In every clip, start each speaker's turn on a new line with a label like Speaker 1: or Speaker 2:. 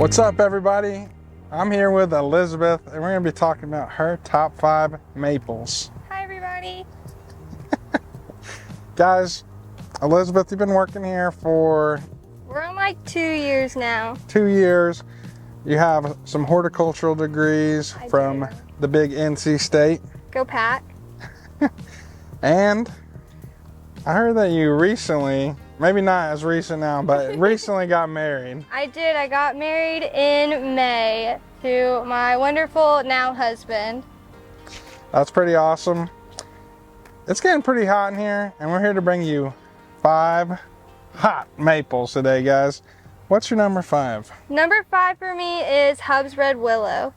Speaker 1: What's up, everybody? I'm here with Elizabeth, and we're going to be talking about her top 5 maples.
Speaker 2: Hi, everybody.
Speaker 1: Guys, Elizabeth, you've been working here for...
Speaker 2: We're on like 2 years now.
Speaker 1: 2 years. You have some horticultural degrees from the big NC State.
Speaker 2: Go Pack.
Speaker 1: And I heard that you recently, maybe not as recent now, but recently got married.
Speaker 2: I did. I got married in May to my wonderful now husband.
Speaker 1: That's pretty awesome. It's getting pretty hot in here, and we're here to bring you 5 hot maples today, guys. What's your number 5?
Speaker 2: Number 5 for me is Hub's Red Willow.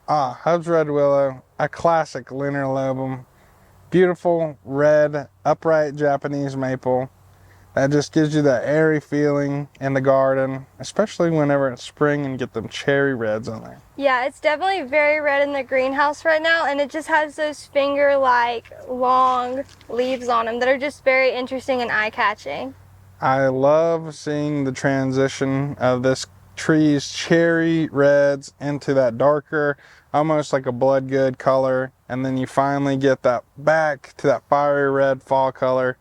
Speaker 1: Hub's Red Willow, a classic linear-lobum. Beautiful, red, upright Japanese maple that just gives you that airy feeling in the garden, especially whenever it's spring and get them cherry reds on there.
Speaker 2: Yeah, it's definitely very red in the greenhouse right now, and it just has those finger-like long leaves on them that are just very interesting and eye-catching.
Speaker 1: I love seeing the transition of this tree's cherry reds into that darker, almost like a blood good color, and then you finally get that back to that fiery red fall color,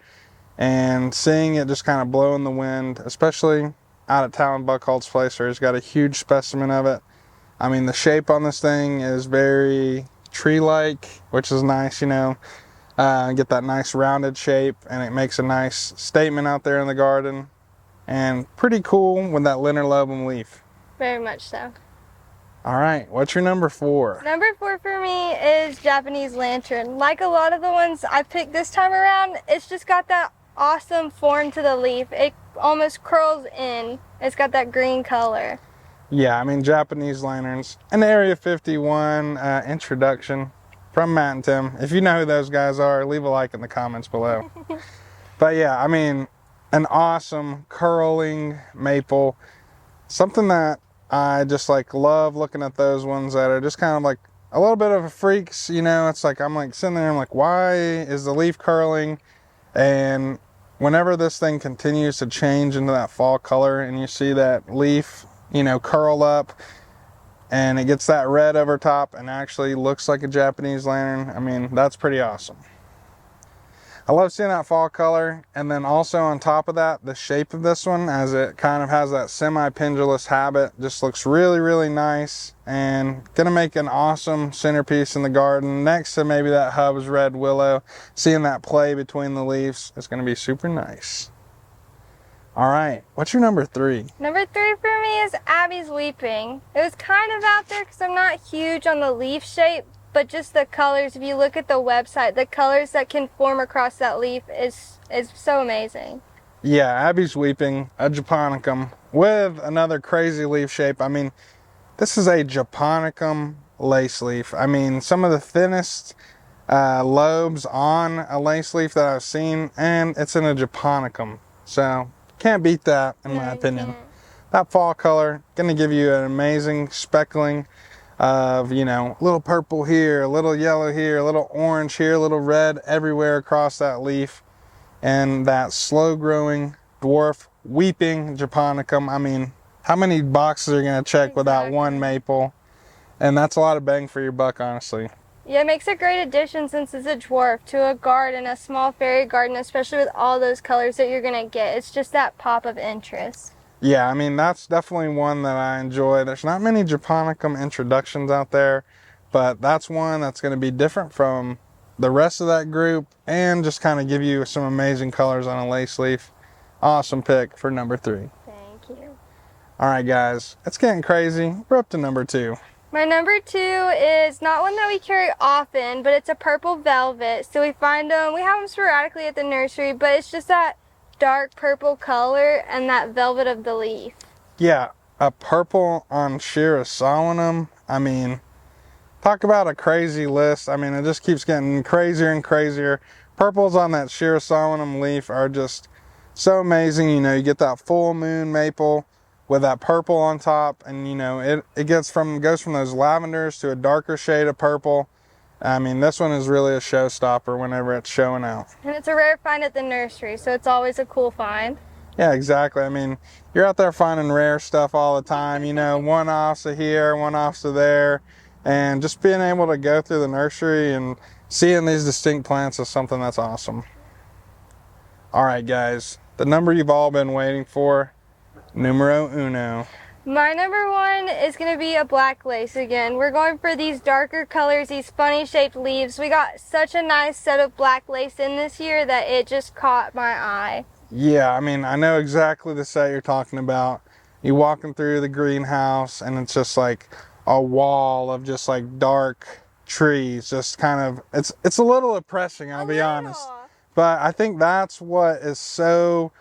Speaker 1: and seeing it just kind of blow in the wind, especially out at Talon Buckholt's place where he's got a huge specimen of it. I mean, the shape on this thing is very tree-like, which is nice, you know. Get that nice rounded shape, and it makes a nice statement out there in the garden, and pretty cool with that linear-lobum leaf.
Speaker 2: Very much so.
Speaker 1: All right, what's your number 4?
Speaker 2: Number 4 for me is Japanese Lantern. Like a lot of the ones I picked this time around, it's just got that awesome form to the leaf. It almost curls in. It's got that green color.
Speaker 1: Yeah, I mean, Japanese lanterns. An Area 51 introduction from Matt and Tim. If you know who those guys are, leave a like in the comments below. But yeah, I mean, an awesome curling maple. Something that I just like love looking at those ones that are just kind of like a little bit of a freaks, you know. It's like I'm like sitting there, I'm like, why is the leaf curling? And whenever this thing continues to change into that fall color and you see that leaf, you know, curl up and it gets that red over top and actually looks like a Japanese lantern, I mean, that's pretty awesome. I love seeing that fall color, and then also on top of that, the shape of this one, as it kind of has that semi-pendulous habit, just looks really, really nice, and gonna make an awesome centerpiece in the garden next to maybe that Hub's Red Willow. Seeing that play between the leaves is gonna be super nice. All right, what's your number 3?
Speaker 2: Number 3 for me is Abies Weeping. It was kind of out there because I'm not huge on the leaf shape, but just the colors, if you look at the website, the colors that can form across that leaf is so amazing.
Speaker 1: Yeah, Abies Weeping, a Japonicum with another crazy leaf shape. I mean, this is a Japonicum lace leaf. I mean, some of the thinnest lobes on a lace leaf that I've seen, and it's in a Japonicum. So, can't beat that in my opinion. That fall color, gonna give you an amazing speckling of, you know, a little purple here, a little yellow here, a little orange here, a little red everywhere across that leaf. And that slow growing dwarf weeping Japonicum. I mean, how many boxes are you going to check without one maple? And that's a lot of bang for your buck, honestly.
Speaker 2: Yeah, it makes a great addition since it's a dwarf to a garden, a small fairy garden, especially with all those colors that you're going to get. It's just that pop of interest.
Speaker 1: Yeah, I mean, that's definitely one that I enjoy. There's not many Japonicum introductions out there, but that's one that's going to be different from the rest of that group and just kind of give you some amazing colors on a lace leaf. Awesome pick for number 3.
Speaker 2: Thank you.
Speaker 1: All right, guys, it's getting crazy. We're up to number 2.
Speaker 2: My number 2 is not one that we carry often, but it's a purple velvet. So we have them sporadically at the nursery, but it's just that dark purple color and that velvet of the leaf.
Speaker 1: Yeah, a purple on Shirasawanum. I mean, talk about a crazy list. I mean, it just keeps getting crazier and crazier. Purples on that Shirasawanum leaf are just so amazing. You know, you get that full moon maple with that purple on top, and you know, it goes from those lavenders to a darker shade of purple. I mean, this one is really a showstopper whenever it's showing out.
Speaker 2: And it's a rare find at the nursery, so it's always a cool find.
Speaker 1: Yeah, exactly. I mean, you're out there finding rare stuff all the time, you know, one-offs of here, one-offs of there, and just being able to go through the nursery and seeing these distinct plants is something that's awesome. All right, guys, the number you've all been waiting for, numero uno.
Speaker 2: My number one is going to be a black lace again. We're going for these darker colors, these funny shaped leaves. We got such a nice set of black lace in this year that it just caught my eye.
Speaker 1: Yeah, I mean, I know exactly the set you're talking about. You walking through the greenhouse and it's just like a wall of just like dark trees, just kind of, it's a little depressing, I'll be honest. But I think that's what is so,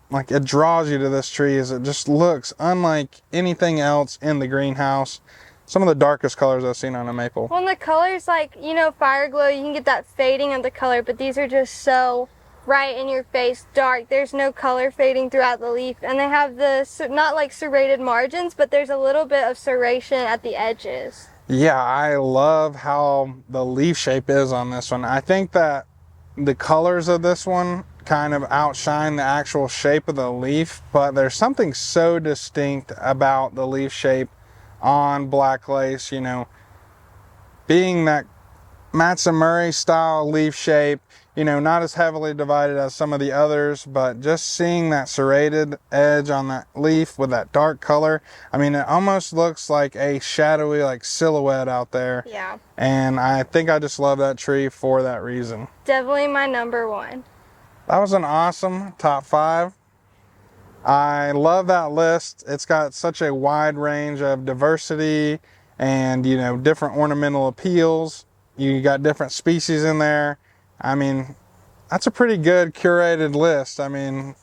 Speaker 1: like, it draws you to this tree, is it just looks unlike anything else in the greenhouse. Some of the darkest colors I've seen on a maple.
Speaker 2: Well, and the colors, like, you know, fire glow, you can get that fading of the color, but these are just so right in your face, dark. There's no color fading throughout the leaf, and they have the, not like serrated margins, but there's a little bit of serration at the edges.
Speaker 1: Yeah, I love how the leaf shape is on this one. I think that the colors of this one kind of outshine the actual shape of the leaf, but there's something so distinct about the leaf shape on black lace, you know, being that Matson Murray style leaf shape, you know, not as heavily divided as some of the others, but just seeing that serrated edge on that leaf with that dark color. I mean, it almost looks like a shadowy, like, silhouette out there.
Speaker 2: Yeah.
Speaker 1: And I think I just love that tree for that reason.
Speaker 2: Definitely my number one.
Speaker 1: That was an awesome top 5. I love that list. It's got such a wide range of diversity and, you know, different ornamental appeals. You got different species in there. I mean, that's a pretty good curated list. I mean,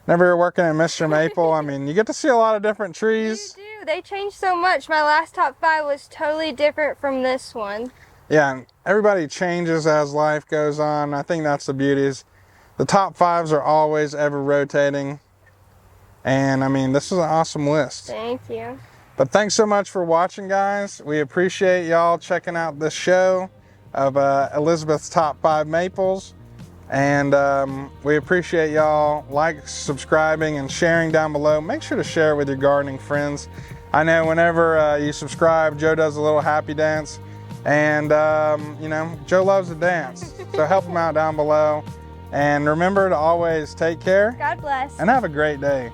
Speaker 1: whenever you're working at MrMaple, I mean, you get to see a lot of different trees.
Speaker 2: You do. They change so much. My last top 5 was totally different from this one.
Speaker 1: Yeah, and everybody changes as life goes on. I think that's the beauty. The top 5s are always ever rotating. And I mean, this is an awesome list.
Speaker 2: Thank you.
Speaker 1: But thanks so much for watching, guys. We appreciate y'all checking out this show of Elizabeth's Top 5 Maples. And we appreciate y'all subscribing, and sharing down below. Make sure to share it with your gardening friends. I know whenever you subscribe, Joe does a little happy dance. And, you know, Joe loves to dance. So help him out down below. And remember to always take care.
Speaker 2: God bless.
Speaker 1: And have a great day.